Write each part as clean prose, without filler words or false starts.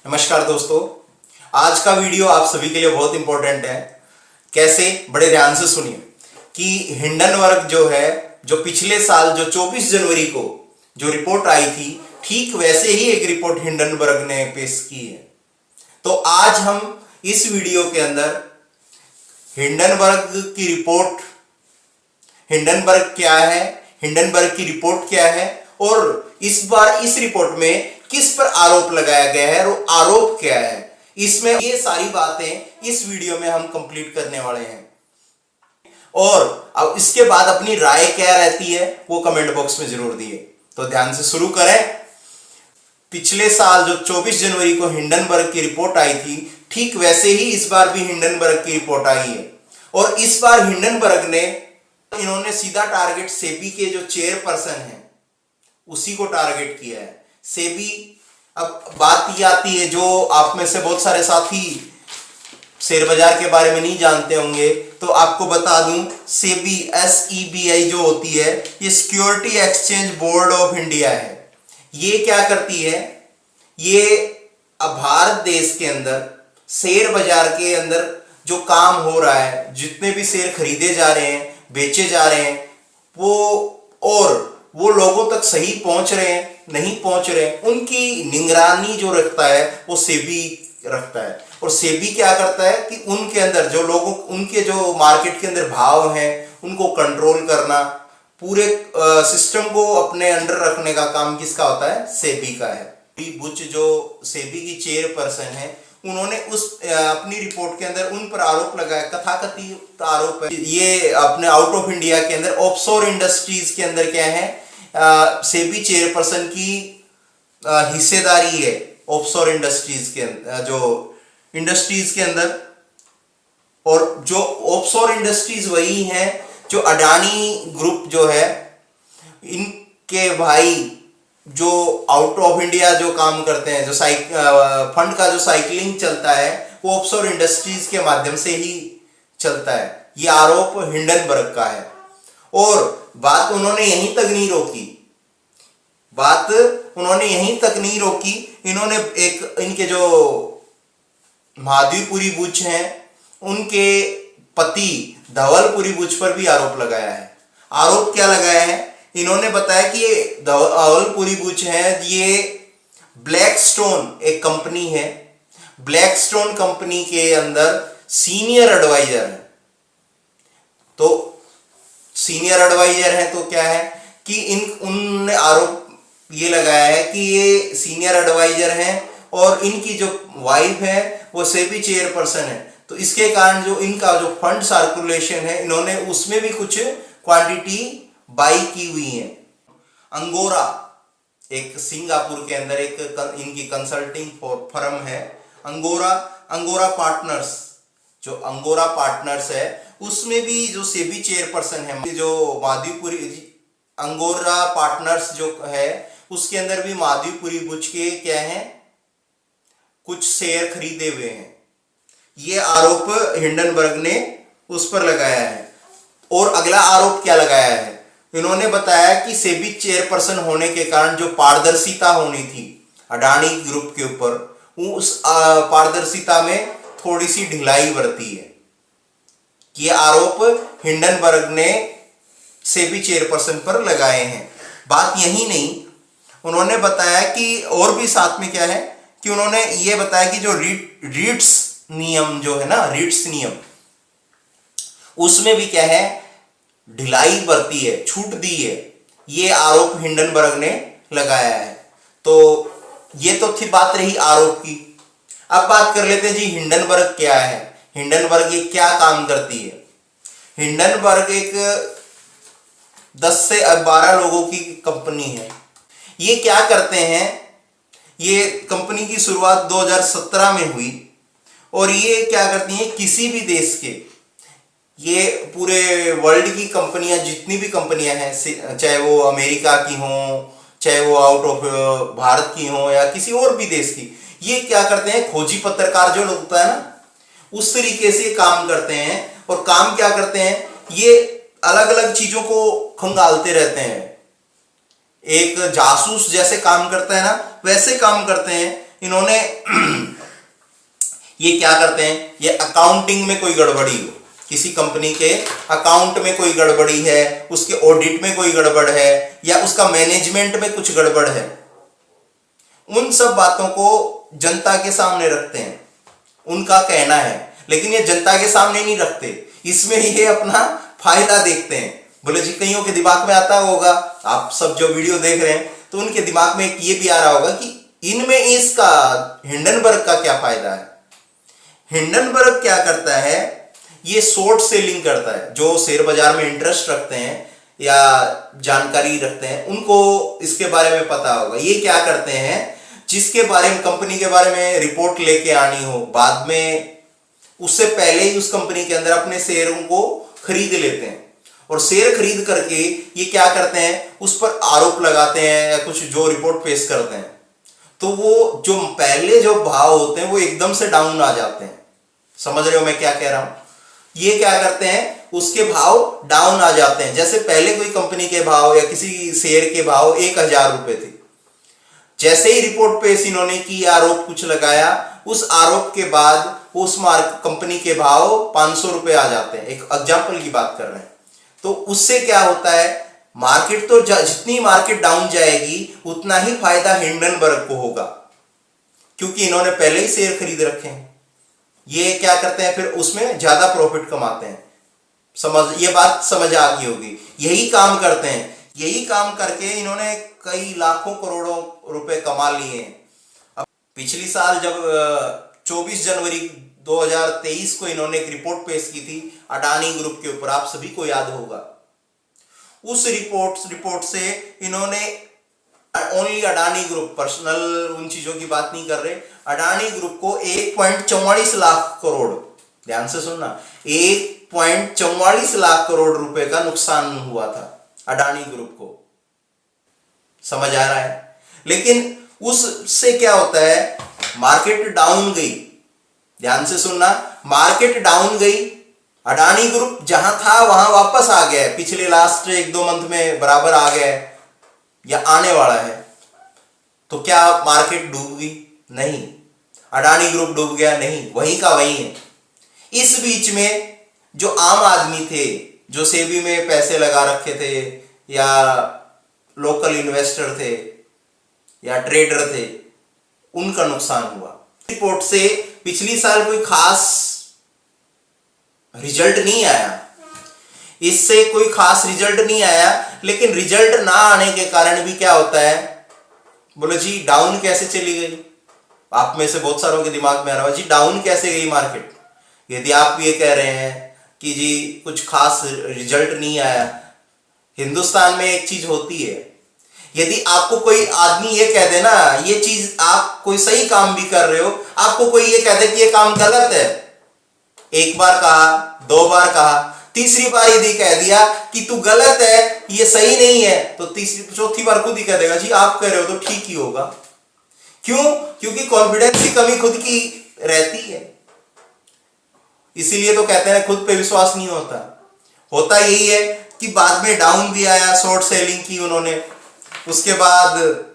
नमस्कार दोस्तों, आज का वीडियो आप सभी के लिए बहुत इंपॉर्टेंट है। कैसे? बड़े ध्यान से सुनिए कि हिंडनबर्ग जो है, जो पिछले साल जो 24 जनवरी को जो रिपोर्ट आई थी, ठीक वैसे ही एक रिपोर्ट हिंडनबर्ग ने पेश की है। तो आज हम इस वीडियो के अंदर हिंडनबर्ग की रिपोर्ट, हिंडनबर्ग क्या है, हिंडनबर्ग की रिपोर्ट क्या है और इस बार इस रिपोर्ट में किस पर आरोप लगाया गया है और आरोप क्या है, इसमें ये सारी बातें इस वीडियो में हम कंप्लीट करने वाले हैं। और अब इसके बाद अपनी राय क्या रहती है वो कमेंट बॉक्स में जरूर दिए। तो ध्यान से शुरू करें। पिछले साल जो 24 जनवरी को हिंडनबर्ग की रिपोर्ट आई थी, ठीक वैसे ही इस बार भी हिंडनबर्ग की रिपोर्ट आई है। और इस बार हिंडनबर्ग ने इन्होंने सीधा टारगेट सेबी के जो चेयरपर्सन है उसी को टारगेट किया है। सेबी, अब बात ये आती है, जो आप में से बहुत सारे साथी शेयर बाजार के बारे में नहीं जानते होंगे तो आपको बता दूं, सेबी SEBI जो होती है ये security exchange board of India है। ये क्या करती है, ये भारत देश के अंदर शेयर बाजार के अंदर जो काम हो रहा है, जितने भी शेयर खरीदे जा रहे हैं, बेचे जा रहे हैं, वो लोगों तक सही पहुंच रहे हैं, नहीं पहुंच रहे हैं, उनकी निगरानी जो रखता है वो सेबी रखता है। और सेबी क्या करता है कि उनके अंदर जो लोगों, उनके जो मार्केट के अंदर भाव हैं उनको कंट्रोल करना, पूरे सिस्टम को अपने अंडर रखने का काम किसका होता है? सेबी का है। बुच जो सेबी की चेयरपर्सन है, उन्होंने उस अपनी रिपोर्ट के अंदर उन पर आरोप लगाया, कथाकथित आरोप है ये अपने आउट ऑफ इंडिया के अंदर ऑफशोर इंडस्ट्रीज के अंदर क्या है, सेबी चेयरपर्सन की हिस्सेदारी है ऑफशोर इंडस्ट्रीज के अंदर, जो इंडस्ट्रीज के अंदर। और जो ऑफशोर इंडस्ट्रीज वही हैं जो अडानी ग्रुप जो है, इनके भाई जो आउट ऑफ इंडिया जो काम करते हैं, जो फंड का जो साइकिलिंग चलता है वो ऑफशोर इंडस्ट्रीज के माध्यम से ही चलता है। ये आरोप हिंडनबर्ग का है। और बात उन्होंने यहीं तक नहीं रोकी, इन्होंने एक, इनके जो माधवीपुरी बुच हैं उनके पति धवलपुरी बुच पर भी आरोप लगाया है। आरोप क्या लगाया है? इन्होंने बताया कि ये धवलपुरी बुच है, ये ब्लैकस्टोन एक कंपनी है, ब्लैकस्टोन कंपनी के अंदर सीनियर एडवाइजर है। तो सीनियर एडवाइजर है तो क्या है कि उनने आरोप ये लगाया है कि ये सीनियर एडवाइजर हैं और इनकी जो वाइफ है वो सेबी चेयरपर्सन है। तो इसके कारण जो इनका जो फंड सर्कुलेशन है, इन्होंने उसमें भी कुछ क्वांटिटी बाई की हुई है। अंगोरा, एक सिंगापुर के अंदर एक इनकी कंसल्टिंग फर्म है अंगोरा पार्टनर्स। जो अंगोरा पार्टनर्स है उसमें भी जो सेबी चेयरपर्सन है, जो माधवीपुरी अंगोरा पार्टनर्स जो है उसके अंदर भी माधवीपुरी बुच के क्या है, कुछ शेयर खरीदे हुए हैं। ये आरोप हिंडनबर्ग ने उस पर लगाया है। और अगला आरोप क्या लगाया है? इन्होंने बताया कि सेबी चेयरपर्सन होने के कारण जो पारदर्शिता होनी थी अडानी ग्रुप के ऊपर, उस पारदर्शिता में थोड़ी सी ढिलाई बरती है। ये आरोप हिंडनबर्ग ने सेबी चेयरपर्सन पर लगाए हैं। बात यही नहीं, उन्होंने बताया कि और भी साथ में क्या है कि उन्होंने ये बताया कि जो रीट्स नियम जो है ना, रीट्स नियम, उसमें भी क्या है, ढिलाई बरती है, छूट दी है। ये आरोप हिंडनबर्ग ने लगाया है। तो ये तो थी बात रही आरोप की। अब बात कर लेते हैं जी हिंडनबर्ग क्या है, हिंडनबर्ग ये क्या काम करती है। हिंडनबर्ग एक 10 से 12 लोगों की कंपनी है। ये क्या करते हैं, ये कंपनी की शुरुआत 2017 में हुई और ये क्या करती हैं, किसी भी देश के, ये पूरे वर्ल्ड की कंपनियां, जितनी भी कंपनियां हैं, चाहे वो अमेरिका की हों, चाहे वो आउट ऑफ भारत की हों या किसी और भी देश की, ये क्या करते हैं, खोजी पत्रकार जो होता है ना, उस तरीके से काम करते हैं। और काम क्या करते हैं, ये अलग अलग चीजों को खंगालते रहते हैं। एक जासूस जैसे काम करता है ना, वैसे काम करते हैं इन्होंने ये क्या करते हैं, ये अकाउंटिंग में कोई गड़बड़ी हो, किसी कंपनी के अकाउंट में कोई गड़बड़ी है, उसके ऑडिट में कोई गड़बड़ है, या उसका मैनेजमेंट में कुछ गड़बड़ है, उन सब बातों को जनता के सामने रखते हैं, उनका कहना है। लेकिन ये जनता के सामने नहीं रखते, इसमें ये अपना फायदा देखते हैं। बोले जी कईयों के दिमाग में आता होगा, आप सब जो वीडियो देख रहे हैं तो उनके दिमाग में ये भी आ रहा होगा कि इनमें इसका हिंडनबर्ग का क्या फायदा है। हिंडनबर्ग क्या करता है, ये शॉर्ट सेलिंग करता है। जो शेयर बाजार में इंटरेस्ट रखते हैं या जानकारी रखते हैं उनको इसके बारे में पता होगा। ये क्या करते हैं, जिसके बारे में, कंपनी के बारे में रिपोर्ट लेके आनी हो, बाद में उससे पहले ही उस कंपनी के अंदर अपने शेयरों को खरीद लेते हैं, और शेयर खरीद करके ये क्या करते हैं, उस पर आरोप लगाते हैं या कुछ जो रिपोर्ट पेश करते हैं, तो वो जो पहले जो भाव होते हैं वो एकदम से डाउन आ जाते हैं। समझ रहे हो मैं क्या कह रहा हूं? ये क्या करते हैं, उसके भाव डाउन आ जाते हैं। जैसे पहले कोई कंपनी के भाव या किसी शेयर के भाव 1000 रुपए थे, जैसे ही रिपोर्ट पेश इन्होंने की, आरोप कुछ लगाया, उस आरोप के बाद उस कंपनी के भाव 500 रुपए आ जाते हैं। एक एग्जाम्पल की बात कर रहे हैं। तो उससे क्या होता है, मार्केट तो जितनी मार्केट डाउन जाएगी उतना ही फायदा हिंडनबर्ग को होगा, क्योंकि इन्होंने पहले ही शेयर खरीद रखे हैं। ये क्या करते हैं, फिर उसमें ज्यादा प्रॉफिट कमाते हैं। ये बात समझ आ गई होगी। यही काम करते हैं, यही काम करके इन्होंने कई लाखों करोड़ों रुपए कमा लिए हैं। अब पिछली साल जब 24 जनवरी 2023 को इन्होंने एक रिपोर्ट पेश की थी अडानी ग्रुप के ऊपर, आप सभी को याद होगा। उस रिपोर्ट से इन्होंने ओनली अडानी ग्रुप, पर्सनल उन चीजों की बात नहीं कर रहे, अडानी ग्रुप को 1.44 लाख करोड़, ध्यान से सुनना, 1.44 लाख करोड़ रुपए का नुकसान हुआ था अडानी ग्रुप को। समझ आ रहा है? लेकिन उससे क्या होता है, मार्केट डाउन गई, ध्यान से सुनना, मार्केट डाउन गई, अडानी ग्रुप जहां था वहां वापस आ गया है, पिछले लास्ट 1-2 मंथ में बराबर आ गया है या आने वाला है। तो क्या मार्केट डूब गई? नहीं। अडानी ग्रुप डूब गया? नहीं, वहीं का वहीं है। इस बीच में जो आम आदमी थे, जो सेबी में पैसे लगा रखे थे, या लोकल इन्वेस्टर थे, या ट्रेडर थे, उनका नुकसान हुआ। रिपोर्ट से पिछली साल कोई खास रिजल्ट नहीं आया, इससे कोई खास रिजल्ट नहीं आया। लेकिन रिजल्ट ना आने के कारण भी क्या होता है, बोलो जी डाउन कैसे चली गई? आप में से बहुत सारों के दिमाग में आ रहा है जी डाउन कैसे गई मार्केट। यदि आप ये कह रहे हैं कि जी कुछ खास रिजल्ट नहीं आया, हिंदुस्तान में एक चीज होती है, यदि आपको कोई आदमी ये कह दे ना, ये चीज आप कोई सही काम भी कर रहे हो, आपको कोई ये कह दे कि ये काम गलत है, एक बार कहा, 2 बार कहा, तीसरी बार यदि कह दिया कि तू गलत है, ये सही नहीं है, तो तीसरी चौथी बार खुद ही कह देगा जी आप कह रहे हो तो ठीक ही होगा। क्यों? क्योंकि कॉन्फिडेंस की कमी खुद की रहती है। इसीलिए तो कहते हैं खुद पे विश्वास नहीं होता। होता यही है कि बाद में डाउन भी आया, शॉर्ट सेलिंग की उन्होंने, उसके बाद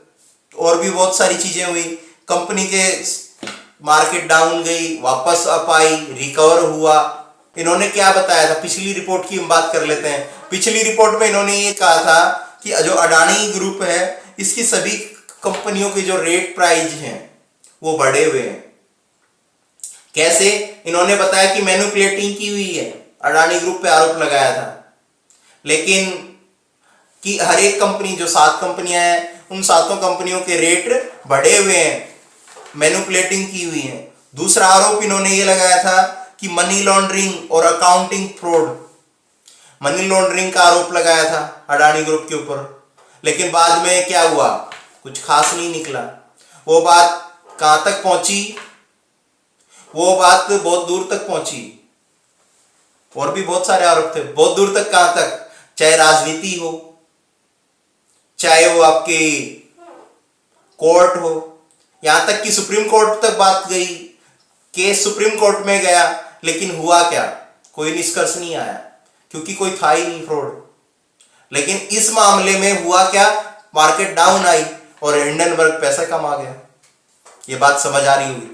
और भी बहुत सारी चीजें हुई, कंपनी के मार्केट डाउन गई, वापस अप आई, रिकवर हुआ। इन्होंने क्या बताया था, पिछली रिपोर्ट की हम बात कर लेते हैं। पिछली रिपोर्ट में इन्होंने ये कहा था कि जो अडानी ग्रुप है, इसकी सभी कंपनियों के जो रेट प्राइस हैं वो बढ़े हुए हैं। कैसे? इन्होंने बताया कि मैनिपुलेटिंग की हुई है, अडानी ग्रुप पे आरोप लगाया था। लेकिन कि हर एक कंपनी, जो 7 कंपनियां हैं, उन 7 कंपनियों के रेट बढ़े हुए हैं, मैनिपुलेटिंग की हुई है। दूसरा आरोप इन्होंने ये लगाया था कि मनी लॉन्ड्रिंग और अकाउंटिंग फ्रॉड, मनी लॉन्ड्रिंग का आरोप लगाया था अडानी ग्रुप के ऊपर। लेकिन बाद में क्या हुआ, कुछ खास नहीं निकला। वो बात कहां तक पहुंची, वो बात बहुत दूर तक पहुंची। और भी बहुत सारे आरोप थे, बहुत दूर तक। कहां तक? चाहे राजनीति हो, चाहे वो आपकी कोर्ट हो, यहां तक कि सुप्रीम कोर्ट तक बात गई, केस सुप्रीम कोर्ट में गया। लेकिन हुआ क्या? कोई निष्कर्ष नहीं आया, क्योंकि कोई था ही नहीं फ्रॉड। लेकिन इस मामले में हुआ क्या, मार्केट डाउन आई और हिंडनबर्ग पैसा कमा गया। ये बात समझ आ रही होगी।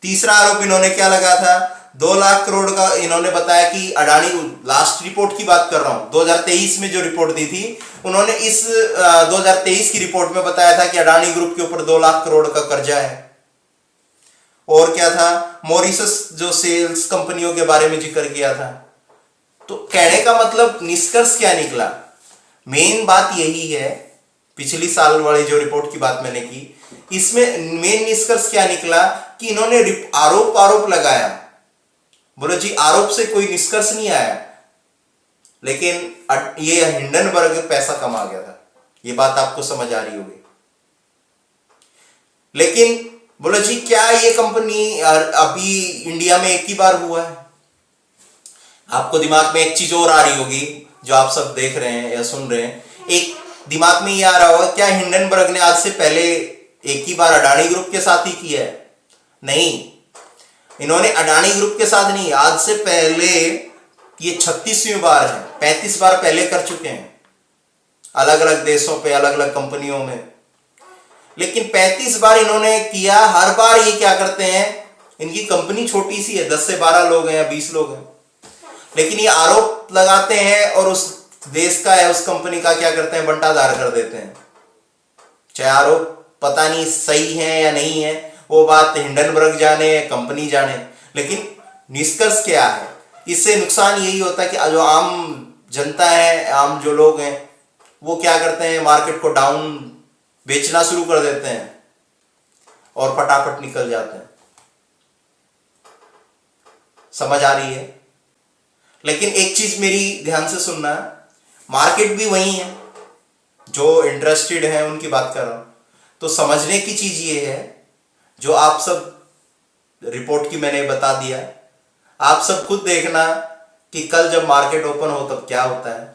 तीसरा आरोप इन्होंने क्या लगा था, 2 लाख करोड़ का इन्होंने बताया कि अडानी, लास्ट रिपोर्ट की बात कर रहा हूं, 2023 में जो रिपोर्ट दी थी उन्होंने, इस 2023 की रिपोर्ट में बताया था कि अडानी ग्रुप के ऊपर 2 लाख करोड़ का कर्जा है। और क्या था, मॉरिशस जो सेल्स कंपनियों के बारे में जिक्र किया था। तो कहने का मतलब निष्कर्ष क्या निकला, मेन बात यही है, पिछली साल वाली जो रिपोर्ट की बात मैंने की, इसमें मेन निष्कर्ष क्या निकला कि इन्होंने आरोप लगाया। बोलो जी, आरोप से कोई निष्कर्ष नहीं आया, लेकिन ये हिंडनबर्ग पैसा कमा गया था। ये बात आपको समझ आ रही होगी। लेकिन बोलो जी, क्या ये कंपनी अभी इंडिया में एक ही बार हुआ है? आपको दिमाग में एक चीज और आ रही होगी, जो आप सब देख रहे हैं या सुन रहे हैं, एक दिमाग में ये आ रहा होगा, क्या हिंडनबर्ग ने आज से पहले एक ही बार अडानी ग्रुप के साथ ही किया है? नहीं, इन्होंने अडानी ग्रुप के साथ नहीं, आज से पहले ये 36वीं बार है, 35 बार पहले कर चुके हैं अलग अलग देशों पे, अलग अलग कंपनियों में। लेकिन 35 बार इन्होंने किया, हर बार ये क्या करते हैं, इनकी कंपनी छोटी सी है, 10 से 12 लोग हैं या 20 लोग हैं, लेकिन ये आरोप लगाते हैं और उस देश का या उस कंपनी का क्या करते हैं, बंटाधार कर देते हैं। चाहे आरोप पता नहीं सही है या नहीं है, वो बात हिंडनबर्ग जाने, कंपनी जाने, लेकिन निष्कर्ष क्या है, इससे नुकसान यही होता है कि जो आम जनता है, आम जो लोग हैं, वो क्या करते हैं, मार्केट को डाउन बेचना शुरू कर देते हैं और फटाफट निकल जाते हैं। समझ आ रही है? लेकिन एक चीज मेरी ध्यान से सुनना, मार्केट भी वही है, जो इंटरेस्टेड है उनकी बात कर रहा हूं। तो समझने की चीज ये है, जो आप सब रिपोर्ट की मैंने बता दिया, आप सब खुद देखना कि कल जब मार्केट ओपन हो तब क्या होता है।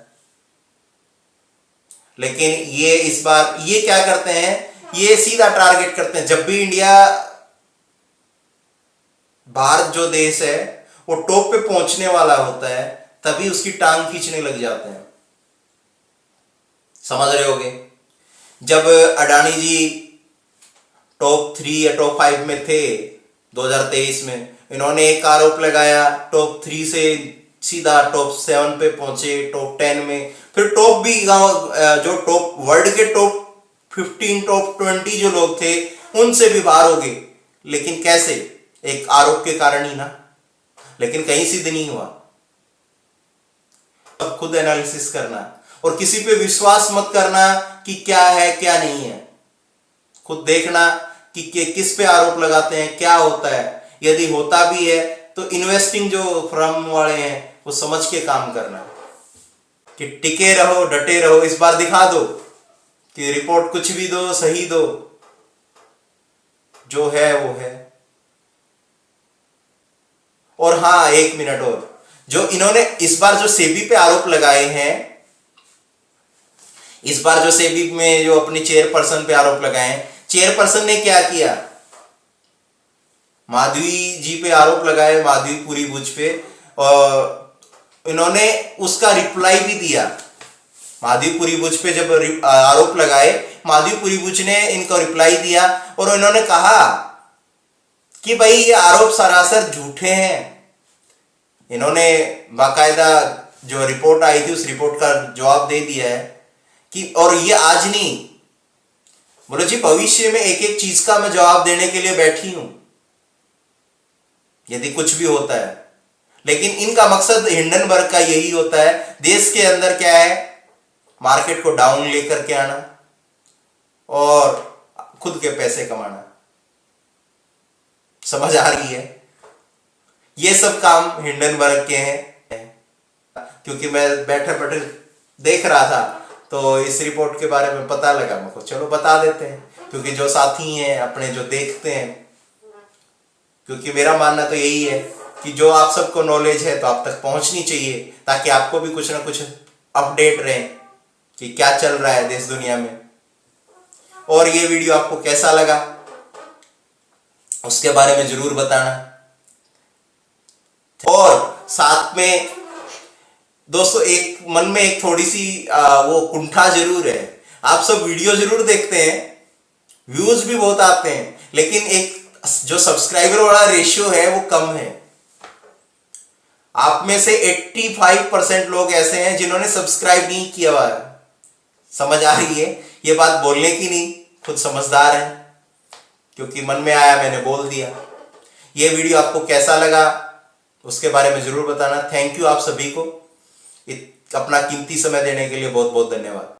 लेकिन ये इस बार ये क्या करते हैं, ये सीधा टारगेट करते हैं, जब भी इंडिया, भारत जो देश है वो टॉप पे पहुंचने वाला होता है, तभी उसकी टांग खींचने लग जाते हैं। समझ रहे होगे? जब अडानी जी टॉप 3 या टॉप 5 में थे 2023 में, इन्होंने एक आरोप लगाया, टॉप 3 से सीधा टॉप 7 पे पहुंचे, टॉप 10 में, फिर टॉप भी जो टॉप वर्ल्ड के टॉप 15, टॉप 20 जो लोग थे उनसे भी बाहर हो गए। लेकिन कैसे? एक आरोप के कारण ही ना। लेकिन कहीं सिद्ध नहीं हुआ। अब खुद एनालिसिस करना और किसी पे विश्वास मत करना कि क्या है क्या नहीं है। खुद देखना कि किस पे आरोप लगाते हैं, क्या होता है। यदि होता भी है तो इन्वेस्टिंग जो फर्म वाले हैं वो समझ के काम करना, कि टिके रहो, डटे रहो। इस बार दिखा दो कि रिपोर्ट कुछ भी दो, सही दो, जो है वो है। और हाँ, 1 मिनट और, जो इन्होंने इस बार जो सेबी पे आरोप लगाए हैं, इस बार जो सेबी में जो अपनी चेयरपर्सन पे आरोप लगाए हैं, चेयरपर्सन ने क्या किया, माधवी जी पे आरोप लगाए, माधवीपुरी भुज पे, और इन्होंने उसका रिप्लाई भी दिया। माधवीपुरी भुज पे जब आरोप लगाए, माधवीपुरी भुज ने इनको रिप्लाई दिया और इन्होंने कहा कि भाई ये आरोप सरासर झूठे हैं। इन्होंने बाकायदा जो रिपोर्ट आई थी उस रिपोर्ट का जवाब दे दिया है कि, और ये आज नहीं, बोलो जी भविष्य में एक एक चीज का मैं जवाब देने के लिए बैठी हूं यदि कुछ भी होता है। लेकिन इनका मकसद हिंडनबर्ग का यही होता है, देश के अंदर क्या है, मार्केट को डाउन लेकर के आना और खुद के पैसे कमाना। समझ आ रही है? ये सब काम हिंडनबर्ग के हैं। क्योंकि मैं बैठे बैठे देख रहा था तो इस रिपोर्ट के बारे में पता लगा, मुझको चलो बता देते हैं, क्योंकि जो साथी हैं अपने जो देखते हैं, क्योंकि मेरा मानना तो यही है कि जो आप सबको नॉलेज है तो आप तक पहुंचनी चाहिए, ताकि आपको भी कुछ ना कुछ अपडेट रहे कि क्या चल रहा है देश दुनिया में। और ये वीडियो आपको कैसा लगा उसके बारे में जरूर बताना। और साथ में दोस्तों, एक मन में एक थोड़ी सी वो कुंठा जरूर है। आप सब वीडियो जरूर देखते हैं, व्यूज भी बहुत आते हैं, लेकिन एक जो सब्सक्राइबर वाला रेशियो है वो कम है। आप में से 85% लोग ऐसे हैं जिन्होंने सब्सक्राइब नहीं किया हुआ है। समझ आ रही है? ये बात बोलने की नहीं, खुद समझदार है, क्योंकि मन में आया मैंने बोल दिया। ये वीडियो आपको कैसा लगा उसके बारे में जरूर बताना। थैंक यू आप सभी को, अपना कीमती समय देने के लिए बहुत बहुत धन्यवाद।